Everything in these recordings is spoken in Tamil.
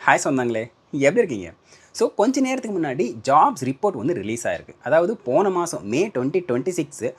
ஹாய் சொந்தங்களே, எப்படி இருக்கீங்க? ஸோ கொஞ்ச நேரத்துக்கு முன்னாடி ஜாப்ஸ் ரிப்போர்ட் வந்து ரிலீஸ் ஆயிருக்கு. அதாவது போன மாதம் மே 2026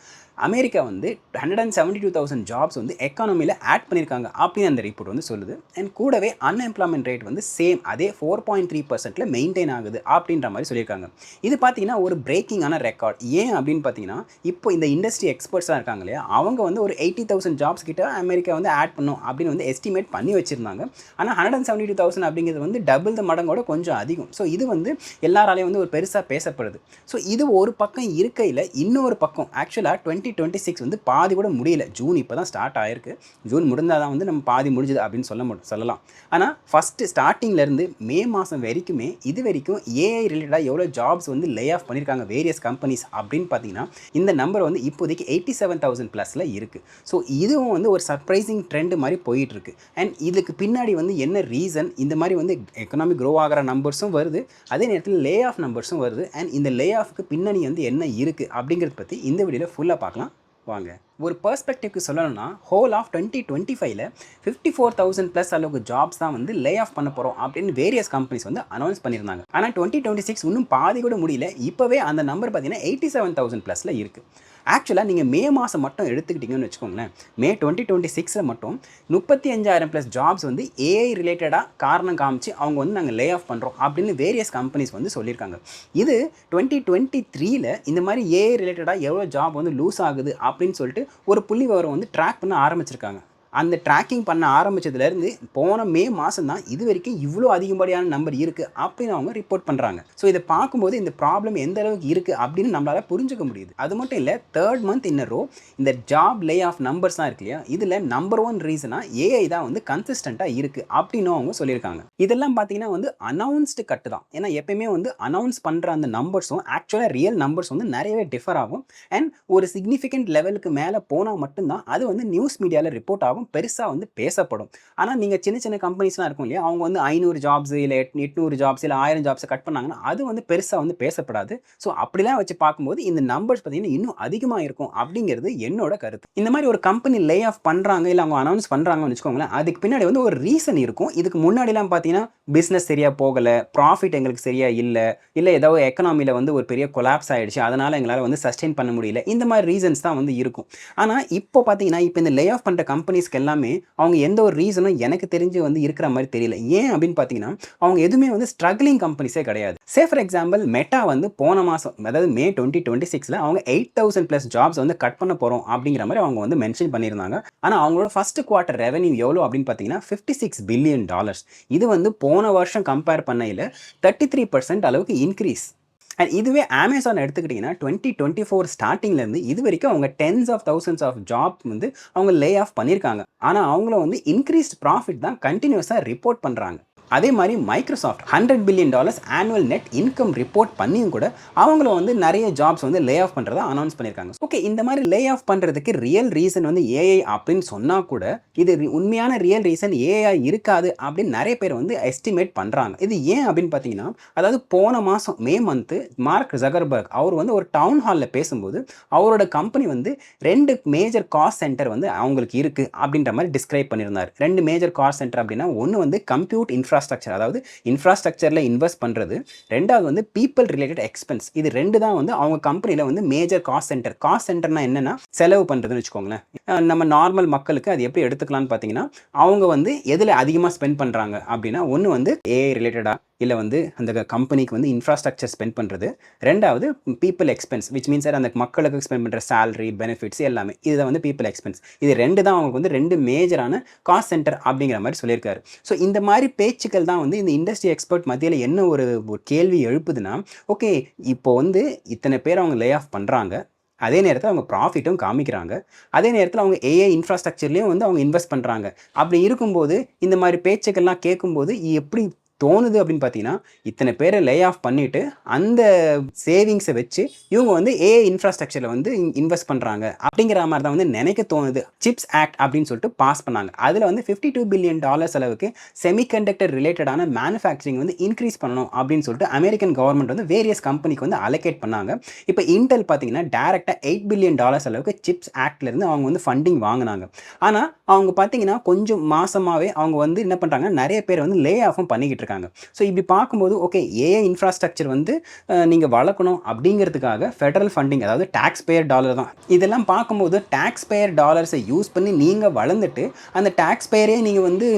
அமெரிக்கா வந்து 172,000 ஜாப்ஸ் வந்து எக்கானமியில் ஆட் பண்ணியிருக்காங்க அப்படின்னு அந்த ரிப்போர்ட் வந்து சொல்லுது. அண்ட் கூடவே அன்எம்ப்ளாய்மெண்ட் ரேட் வந்து சேம் அதே 4.3% மெயின்டைன் ஆகுது அப்படின்ற மாதிரி சொல்லியிருக்காங்க. இது பார்த்தீங்கன்னா ஒரு பிரேக்கிங்கான ரெக்கார்ட். ஏன் அப்படின்னு பார்த்தீங்கன்னா, இப்போ இந்த இண்டஸ்ட்ரி எக்ஸ்பர்ட்ஸ்லாம் இருக்காங்க இல்லையா, அவங்க வந்து ஒரு 80,000 ஜாப்ஸ் கிட்ட அமெரிக்கா வந்து ஆட் பண்ணும் அப்படின்னு வந்து எஸ்டிமேட் பண்ணி வச்சிருந்தாங்க. ஆனால் 172,000 அப்படிங்கிறது வந்து டபுள் த மடங்கோட கொஞ்சம் அதிகம். ஸோ இது வந்து எல்லாராலையும் வந்து ஒரு பெருசாக பேசப்படுது. ஸோ இது ஒரு பக்கம் இருக்கையில், இன்னொரு பக்கம் ஆக்சுவலாக 2026 வந்து பாதி கூட முடியல. ஜூன் இப்போ தான் ஸ்டார்ட் ஆயிருக்கு. ஜூன் முடிந்தால் தான் வந்து நம்ம பாதி முடிஞ்சுது அப்படின்னு சொல்லலாம். ஆனால் ஃபஸ்ட்டு ஸ்டார்டிங்லேருந்து மே மாதம் வரைக்குமே இது வரைக்கும் ஏஐ ரிலேட்டடாக எவ்வளோ ஜாப்ஸ் வந்து லே ஆஃப் பண்ணியிருக்காங்க வேரியஸ் கம்பெனிஸ் அப்படின்னு பார்த்தீங்கன்னா, இந்த நம்பர் வந்து இப்போதைக்கு 87,000 ப்ளஸில் இருக்குது. ஸோ இதுவும் வந்து ஒரு சர்ப்ரைசிங் ட்ரெண்ட் மாதிரி போயிட்டுருக்கு. அண்ட் இதுக்கு பின்னாடி வந்து என்ன ரீசன், இந்த மாதிரி வந்து எக்கனாமி க்ரோ ஆகிற நம்பர்ஸும் வருது, அதே நேரத்தில் லே ஆஃப் நம்பர்ஸும் வருது. அண்ட் இந்த லே ஆஃப்க்கு பின்னணி வந்து என்ன இருக்குது அப்படிங்கிறத பற்றி இந்த வீடியோவில் ஃபுல்லாக பார்க்கலாம் வாங்க. ஒரு பெர்ஸ்பெக்டிவ்க்கு சொல்லணும்னா, ஹோல் ஆஃப் 2025ல் 54,000 ப்ளஸ் அளவுக்கு ஜாப்ஸ் தான் வந்து லே ஆஃப் பண்ண போகிறோம் அப்படின்னு வேரியஸ் கம்பெனிஸ் வந்து அனௌன்ஸ் பண்ணியிருந்தாங்க. ஆனால் 2026 இன்னும் பாதி கூட முடியல. இப்போவே அந்த நம்பர் பார்த்தீங்கன்னா 87,000 ப்ளஸில் இருக்குது. ஆக்சுவலாக நீங்கள் மே மாதம் மட்டும் எடுத்துக்கிட்டிங்கன்னு வச்சுக்கோங்களேன், மே 2026 மட்டும் 35,000 ப்ளஸ் ஜாப்ஸ் வந்து ஏஐ ரிலேட்டடாக காரணம் காமிச்சு அவங்க வந்து நாங்கள் லே ஆஃப் பண்ணுறோம் அப்படின்னு வேரியஸ் கம்பெனிஸ் வந்து சொல்லியிருக்காங்க. இது 2023ல் இந்த மாதிரி ஏஐ ரிலேட்டடாக எவ்வளோ ஜாப் வந்து லூஸ் ஆகுது அப்படின்னு சொல்லிட்டு ஒரு புள்ளி விவரம் வந்து ட்ராக் பண்ண ஆரம்பிச்சிருக்காங்க. அந்த ட்ராக்கிங் பண்ண ஆரம்பித்ததுலேருந்து போன மே மாதம் தான் இது வரைக்கும் இவ்வளோ அதிகப்படியான நம்பர் இருக்குது அப்படின்னு அவங்க ரிப்போர்ட் பண்ணுறாங்க. ஸோ இதை பார்க்கும்போது இந்த ப்ராப்ளம் எந்த அளவுக்கு இருக்குது அப்படின்னு நம்மளால் புரிஞ்சுக்க முடியுது. அது மட்டும் இல்லை, 3rd month in a row இந்த ஜாப் லே ஆஃப் நம்பர்ஸ் தான் இருக்கு இல்லையா, இதில் நம்பர் 1 ரீசனாக ஏஐ தான் வந்து கன்சிஸ்டண்ட்டாக இருக்குது அப்படின்னு அவங்க சொல்லியிருக்காங்க. இதெல்லாம் பார்த்தீங்கன்னா வந்து அனௌன்ஸ்டு கட்டு தான். ஏன்னா எப்பயுமே வந்து அனௌன்ஸ் பண்ணுற அந்த நம்பர்ஸும் ஆக்சுவலாக ரியல் நம்பர்ஸ் வந்து நிறையவே டிஃபர் ஆகும். அண்ட் ஒரு சிக்னிஃபிகண்ட் லெவலுக்கு மேலே போனால் மட்டும்தான் அது வந்து நியூஸ் மீடியாவில் ரிப்போர்ட் ஆகும், பெருசாக வந்து பேசப்படும். ஆனால் நீங்கள் சின்ன சின்ன கம்பெனிஸ்லாம் இருக்கும் இல்லையா, அவங்க வந்து 500 ஜாப்ஸ் இல்லை 800 ஜாப்ஸ் இல்லை 1000 ஜாப்ஸை கட் பண்ணாங்கன்னா அது வந்து பெருசாக வந்து பேசப்படாது. ஸோ அப்படிலாம் வச்சு பார்க்கும்போது இந்த நம்பர்ஸ் பார்த்தீங்கன்னா இன்னும் அதிகமாக இருக்கும் அப்படிங்கிறது என்னோட கருத்து. இந்த மாதிரி ஒரு கம்பெனி லே ஆஃப் பண்ணுறாங்க இல்லை அவங்க அனௌன்ஸ் பண்ணுறாங்கன்னு வச்சுக்கோங்களேன், அதுக்கு பின்னாடி வந்து ஒரு ரீசன் இருக்கும். இதுக்கு முன்னாடிலாம் பார்த்தீங்கன்னா பிஸ்னஸ் சரியாக போகலை, ப்ராஃபிட் எங்களுக்கு சரியாக இல்லை ஏதாவது எக்கனாமியில் வந்து ஒரு பெரிய கொலாப்ஸ் ஆகிடுச்சு, அதனால் எங்களால் வந்து சஸ்டெயின் பண்ண முடியல, இந்த மாதிரி ரீசன்ஸ் தான் வந்து இருக்கும். ஆனால் இப்போ பார்த்தீங்கன்னா இப்போ இந்த லே ஆஃப் பண்ணுற கம்பெனிஸ்க்கு எல்லாமே அவங்க எந்த ஒரு ரீசனும் எனக்கு தெரிஞ்சு வந்து இருக்கிற மாதிரி தெரியல. ஏன் அப்படின்னு பார்த்தீங்கன்னா, அவங்க எதுவுமே வந்து ஸ்ட்ரகிளிங் கம்பெனிஸே கிடையாது. சே ஃபார் எக்ஸாம்பிள் மெட்டா வந்து போன மாதம் அதாவது மே 2026ல் அவங்க 8,000 ப்ளஸ் ஜாப்ஸ் வந்து கட் பண்ண போகிறோம் அப்படிங்கிற மாதிரி அவங்க வந்து மென்ஷன் பண்ணியிருந்தாங்க. ஆனால் அவங்களோட ஃபர்ஸ்ட் குவார்ட்டர் ரெவன்யூ எவ்வளோ அப்படின்னு பார்த்தீங்கன்னா $56 பில்லியன். இது வந்து போன வருஷம் கம்பேர் பண்ணையில் 33% அளவுக்கு இன்க்ரீஸ். அண்ட் இதுவே அமேசான் எடுத்துக்கிட்டிங்கன்னா 2024 ஸ்டார்டிங்லேருந்து இது வரைக்கும் அவங்க tens of thousands of job வந்து அவங்க லே ஆஃப் பண்ணியிருக்காங்க. ஆனால் அவங்கள வந்து இன்க்ரீஸ்ட் ப்ராஃபிட் தான் கண்டினியூஸாக ரிப்போர்ட் பண்ணுறாங்க. அதே மாதிரி Microsoft $100 billion annual net income report பண்ணியும் கூட அவங்களும் வந்து நிறைய ஜாப்ஸ் வந்து லே ஆஃப் பண்ணுறதா அனௌன்ஸ் பண்ணியிருக்காங்க. ஓகே, இந்த மாதிரி லே ஆஃப் பண்ணுறதுக்கு ரியல் ரீசன் வந்து ஏஐ அப்படின்னு சொன்னால் கூட இது உண்மையான ரியல் ரீசன் ஏஐ இருக்காது அப்படின்னு நிறைய பேர் வந்து எஸ்டிமேட் பண்ணுறாங்க. இது ஏன் அப்படின்னு பார்த்தீங்கன்னா, அதாவது போன மாதம் மே மந்த்து மார்க் ஜக்கர்பர்க் அவர் வந்து ஒரு டவுன் ஹாலில் பேசும்போது அவரோட கம்பெனி வந்து 2 மேஜர் காஸ்ட் சென்டர் வந்து அவங்களுக்கு இருக்குது அப்படின்ற மாதிரி டிஸ்கிரைப் பண்ணியிருந்தார். 2 மேஜர் காஸ்ட் சென்டர் அப்படின்னா, ஒன்று வந்து கம்ப்யூட் இன்ஃப்ராஸ்ட்ரக்சர், அதாவது இன்ஃப்ராஸ்ட்ரக்சரில் இன்வெஸ்ட் பண்ணுறது, ரெண்டாவது வந்து பீப்பிள் ரிலேட்டட் எக்ஸ்பென்ஸ். இது 2 தான் வந்து அவங்க கம்பெனியில் வந்து மேஜர் காஸ்ட் சென்டர். காஸ்ட் சென்டர்னா என்னென்னா செலவு பண்ணுறதுன்னு வச்சுக்கோங்களேன். நம்ம நார்மல் மக்களுக்கு அது எப்படி எடுத்துக்கலாம்னு பார்த்தீங்கன்னா, அவங்க வந்து எதில் அதிகமாக ஸ்பெண்ட் பண்ணுறாங்க அப்படின்னா, ஒன்று வந்து ஏஐ ரிலேட்டடாக இல்லை வந்து அந்த கம்பெனிக்கு வந்து இன்ஃப்ராஸ்ட்ரக்சர் ஸ்பெண்ட் பண்ணுறது, ரெண்டாவது பீப்பிள் எக்ஸ்பென்ஸ் விச் மீன்ஸ் அந்த மக்களுக்கு ஸ்பெண்ட் பண்ணுற சேலரி பெனிஃபிட்ஸ் எல்லாமே இதை வந்து பீப்பிள் எக்ஸ்பென்ஸ். இது 2 தான் அவங்களுக்கு வந்து 2 மேஜரான காஸ்ட் சென்டர் அப்படிங்கிற மாதிரி சொல்லியிருக்காரு. ஸோ இந்த மாதிரி பேச்சுக்கள் தான் வந்து இந்த இண்டஸ்ட்ரி எக்ஸ்பர்ட் மத்தியில் என்ன ஒரு கேள்வி எழுப்புதுன்னா, ஓகே இப்போ வந்து இத்தனை பேர் அவங்க லே ஆஃப் பண்ணுறாங்க, அதே நேரத்தில் அவங்க ப்ராஃபிட்டும் காமிக்கிறாங்க, அதே நேரத்தில் அவங்க ஏஐ இன்ஃப்ராஸ்ட்ரக்சர்லேயும் வந்து அவங்க இன்வெஸ்ட் பண்ணுறாங்க. அப்படி இருக்கும்போது இந்த மாதிரி பேச்சுக்கள்லாம் கேட்கும்போது எப்படி தோணுது அப்படின்னு பார்த்தீங்கன்னா, இத்தனை பேரை லே ஆஃப் பண்ணிவிட்டு அந்த சேவிங்ஸை வச்சு இவங்க வந்து ஏஐ இன்ஃப்ராஸ்ட்ரக்சரில் வந்து இன்வெஸ்ட் பண்ணுறாங்க அப்படிங்கிற மாதிரி தான் வந்து நினைக்க தோணுது. சிப்ஸ் ஆக்ட் அப்படின்னு சொல்லிட்டு பாஸ் பண்ணாங்க. அதில் வந்து $52 பில்லியன் அளவுக்கு செமிகண்டக்டர் ரிலேட்டடான மேனுஃபேக்சரிங் வந்து இன்க்ரீஸ் பண்ணணும் அப்படின்னு சொல்லிட்டு அமெரிக்கன் கவர்மெண்ட் வந்து வேரியஸ் கம்பெனிக்கு வந்து அலோகேட் பண்ணாங்க. இப்போ இன்டெல் பார்த்தீங்கன்னா டேரெக்டாக $8 பில்லியன் அளவுக்கு சிப்ஸ் ஆக்ட்லேருந்து அவங்க வந்து ஃபண்டிங் வாங்கினாங்க. ஆனால் அவங்க பார்த்தீங்கன்னா கொஞ்சம் மாதமாகவே அவங்க வந்து என்ன பண்ணுறாங்க, நிறைய பேர் வந்து லே ஆஃபும் பண்ணிக்கிட்டு இருக்காங்க. இருக்காங்க. ஸோ இப்படி பார்க்கும்போது ஓகே ஏஐ இன்ஃப்ராஸ்ட்ரக்சர் வந்து நீங்கள் வளர்க்கணும் அப்படிங்கிறதுக்காக ஃபெடரல் ஃபண்டிங், அதாவது டாக்ஸ் பேயர் டாலர் தான். இதெல்லாம் பார்க்கும்போது டாக்ஸ் பேயர் டாலர்ஸை யூஸ் பண்ணி நீங்கள் வளர்ந்துட்டு அந்த டாக்ஸ் பேயரே நீங்கள் வந்து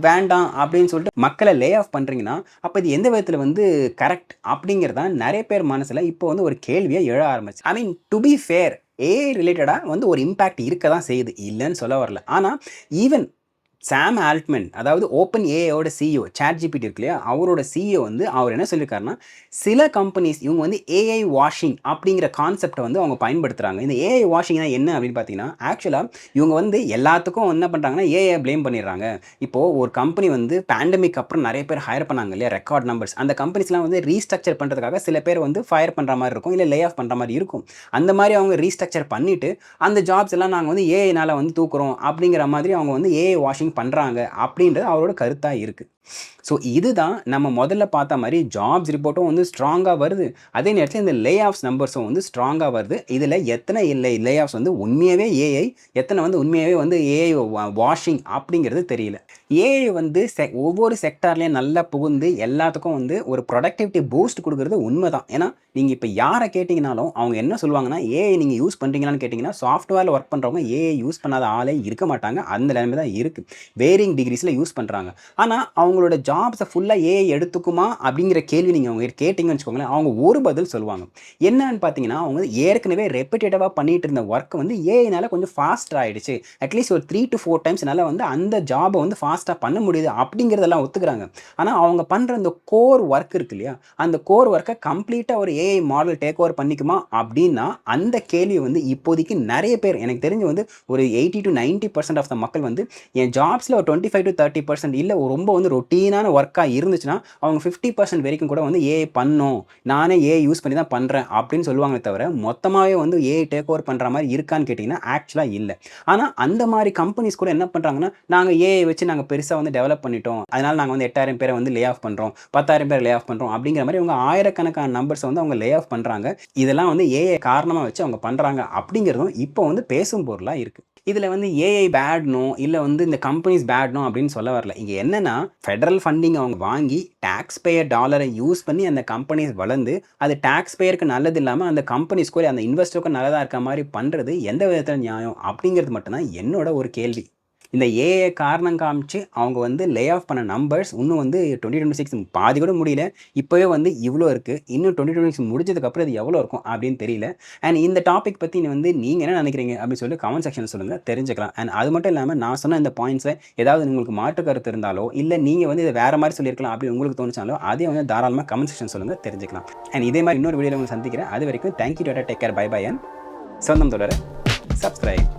வேண்டாம் அப்படின்னு சொல்லிட்டு மக்களை லே ஆஃப் பண்ணுறீங்கன்னா அப்போ இது எந்த விதத்தில் வந்து கரெக்ட் அப்படிங்கிறதான் நிறைய பேர் மனசில் இப்போ வந்து ஒரு கேள்வியை எழ ஆரம்பிச்சு. I mean to be fair, AI ரிலேட்டடாக வந்து ஒரு இம்பேக்ட் இருக்க தான் செய்யுது, இல்லைன்னு சொல்ல வரல. ஆனால் ஈவன் சாம் ஆல்ட்மன், அதாவது ஓப்பன் ஏஐயோட சிஇஓ, சாட் ஜிபிடி இருக்கு இல்லையா, அவரோட சிஇஓ வந்து அவர் என்ன சொல்லியிருக்காருன்னா, சில கம்பெனிஸ் இவங்க வந்து ஏஐ வாஷிங் அப்படிங்கிற கான்செப்டை வந்து அவங்க பயன்படுத்துகிறாங்க. இந்த ஏஐ வாஷிங்னா என்ன அப்படின்னு பார்த்தீங்கன்னா, ஆக்சுவலாக இவங்க வந்து எல்லாத்துக்கும் என்ன பண்ணுறாங்கன்னா ஏஐ ப்ளேம் பண்ணிடுறாங்க. இப்போது ஒரு கம்பெனி வந்து பேண்டமிக் அப்புறம் நிறைய பேர் ஹையர் பண்ணாங்க இல்லையா, ரெக்கார்ட் நம்பர்ஸ். அந்த கம்பெனிஸ்லாம் வந்து ரீஸ்ட்ரக்சர் பண்ணுறதுக்காக சில பேர் வந்து ஃபயர் பண்ணுற மாதிரி இருக்கும், இல்லை லே ஆஃப் பண்ணுற மாதிரி இருக்கும். அந்த மாதிரி அவங்க ரீஸ்ட்ரக்சர் பண்ணிவிட்டு அந்த ஜாப்ஸ் எல்லாம் நாங்கள் வந்து ஏஐனால் வந்து தூக்குறோம் அப்படிங்கிற மாதிரி அவங்க வந்து ஏஐ வாஷிங் பண்ணுறாங்க அப்படின்றது அவரோட கருத்தாக இருக்குது. ஸோ இதுதான் நம்ம முதல்ல பார்த்த மாதிரி ஜாப்ஸ் ரிப்போர்ட்டும் வந்து ஸ்ட்ராங்காக வருது, அதே நேரத்தில் இந்த லே ஆஃப்ஸ் நம்பர்ஸும் வந்து ஸ்ட்ராங்காக வருது. இதில் எத்தனை லே ஆஃப்ஸ் வந்து உண்மையாகவே ஏஐ, எத்தனை வந்து உண்மையாகவே வந்து ஏஐ வாஷிங் அப்படிங்கிறது தெரியல. ஏஐ வந்து ஒவ்வொரு செக்டார்லேயும் நல்லா புகுந்து எல்லாத்துக்கும் வந்து ஒரு ப்ரொடக்டிவிட்டி பூஸ்ட் கொடுக்குறது உண்மை தான். ஏன்னா நீங்கள் இப்போ யாரை கேட்டிங்கனாலும் அவங்க என்ன சொல்லுவாங்கன்னா, ஏஐ நீங்கள் யூஸ் பண்ணுறீங்களான்னு கேட்டிங்கன்னா, சாஃப்ட்வேரில் ஒர்க் பண்ணுறவங்க ஏஐ யூஸ் பண்ணாத ஆளே இருக்க மாட்டாங்க. அந்த நிலைமை தான் இருக்குது. வேரிங் டிகிரிஸில் யூஸ் பண்ணுறாங்க. ஆனால் அவங்களோட ஜாப்ஸை ஃபுல்லாக ஏஐ எடுத்துக்குமா அப்படிங்கிற கேள்வி நீங்கள் அவங்க கேட்டிங்கன்னு வச்சுக்கோங்களேன், அவங்க ஒரு பதில் சொல்லுவாங்க. என்னன்னு பார்த்தீங்கன்னா, அவங்க ஏற்கனவே ரெப்பிட்டேட்டிவாக பண்ணிட்டு இருந்த ஒர்க் வந்து ஏஐனால கொஞ்சம் ஃபாஸ்ட் ஆகிடுச்சு. அட்லீஸ்ட் ஒரு 3 to 4 times என்னால் வந்து அந்த ஜாபை வந்து ஃபாஸ்ட்டாக பண்ண முடியுது அப்படிங்கிறதெல்லாம் ஒத்துக்கிறாங்க. ஆனால் அவங்க பண்ணுற அந்த கோர் ஒர்க் இருக்கு இல்லையா, அந்த கோர் ஒர்க்கை கம்ப்ளீட்டாக ஒரு ஏஐ மாடல் டேக் ஓவர் பண்ணிக்குமா அப்படின்னா அந்த கேள்வி வந்து இப்போதைக்கு நிறைய பேர், எனக்கு தெரிஞ்சு வந்து ஒரு 80 to 90% ஆஃப் த மக்கள் வந்து என் ஜாப்ஸில் ஒரு 25 to 30% இல்லை ரொம்ப வந்து ரொட்டீனான ஒர்க்காக இருந்துச்சுன்னா அவங்க 50% வரைக்கும் கூட வந்து ஏஐ பண்ணும், நானே ஏஐ யூஸ் பண்ணி தான் பண்ணுறேன் அப்படின்னு சொல்லுவாங்களே தவிர, மொத்தமாகவே வந்து ஏஐ டேக் ஓவர் பண்ணுற மாதிரி இருக்கான்னு கேட்டிங்கன்னா ஆக்சுவலாக இல்லை. ஆனால் அந்த மாதிரி கம்பெனிஸ் கூட என்ன பண்ணுறாங்கன்னா, நாங்கள் ஏஐ வச்சு நாங்கள் பெருசாக வந்து டெவலப் பண்ணிட்டோம், அதனால் நாங்கள் வந்து 8000 பேரை வந்து லே ஆஃப் பண்ணுறோம், 10,000 பேர் லே ஆஃப் பண்ணுறோம் அப்படிங்கிற மாதிரி அவங்க ஆயிரக்கணக்கான நம்பர்ஸ் வந்து அவங்க லே ஆஃப் பண்ணுறாங்க. இதெல்லாம் வந்து ஏஐ காரணமாக வச்சு அவங்க பண்ணுறாங்க அப்படிங்கிறதும் இப்போ வந்து பேசும் பொருளாக இருக்குது. இதில் வந்து ஏஐ பேட்னோ இல்லை வந்து இந்த கம்பெனிஸ் பேட்னோ அப்படின்னு சொல்ல வரல. இங்கே என்னென்னா, ஃபெடரல் ஃபண்டிங் அவங்க வாங்கி டாக்ஸ் பேயர் டாலரை யூஸ் பண்ணி அந்த கம்பெனிஸ் வளர்ந்து அது டாக்ஸ் பேயருக்கு நல்லது இல்லாமல் அந்த கம்பெனிஸ்க்கு அந்த இன்வெஸ்டருக்கும் நல்லதாக இருக்க மாதிரி பண்ணுறது எந்த விதத்தில் நியாயம் அப்படிங்கிறது மட்டும்தான் என்னோட ஒரு கேள்வி. இந்த ஏஐ காரணம் காமிச்சு அவங்க வந்து லே ஆஃப் பண்ண நம்பர்ஸ் இன்னும் வந்து 2026 பாதி கூட முடியல, இப்போவே வந்து இவ்வளோ இருக்குது. இன்னும் 2026 முடிஞ்சதுக்கப்புறம் இது எவ்வளோ இருக்கும் அப்படின்னு தெரியல. அண்ட் இந்த டாபிக் பற்றி வந்து நீங்கள் என்ன நினைக்கிறீங்க அப்படின்னு சொல்லிட்டு கமெண்ட் செக்ஷன் சொல்லுங்கள், தெரிஞ்சுக்கலாம். அண்ட் அது மட்டும் இல்லாமல் நான் சொன்ன இந்த பாயிண்ட்ஸை ஏதாவது உங்களுக்கு மாற்று கருத்து இருந்தாலோ இல்லை நீங்கள் வந்து இதை வேறு மாதிரி சொல்லியிருக்கலாம் அப்படின்னு உங்களுக்கு தோணுச்சாலோ அதையும் வந்து தாராளமாக கமெண்ட் செக்ஷன் சொல்லுங்கள், தெரிஞ்சுக்கலாம். அண்ட் இதே மாதிரி இன்னொரு வீடியோவில் உங்களுக்கு சந்திக்கிறேன். அது வரைக்கும் thank you, tata, take care, bye bye. And சொந்தம் தொடர சப்ஸ்கிரைப்.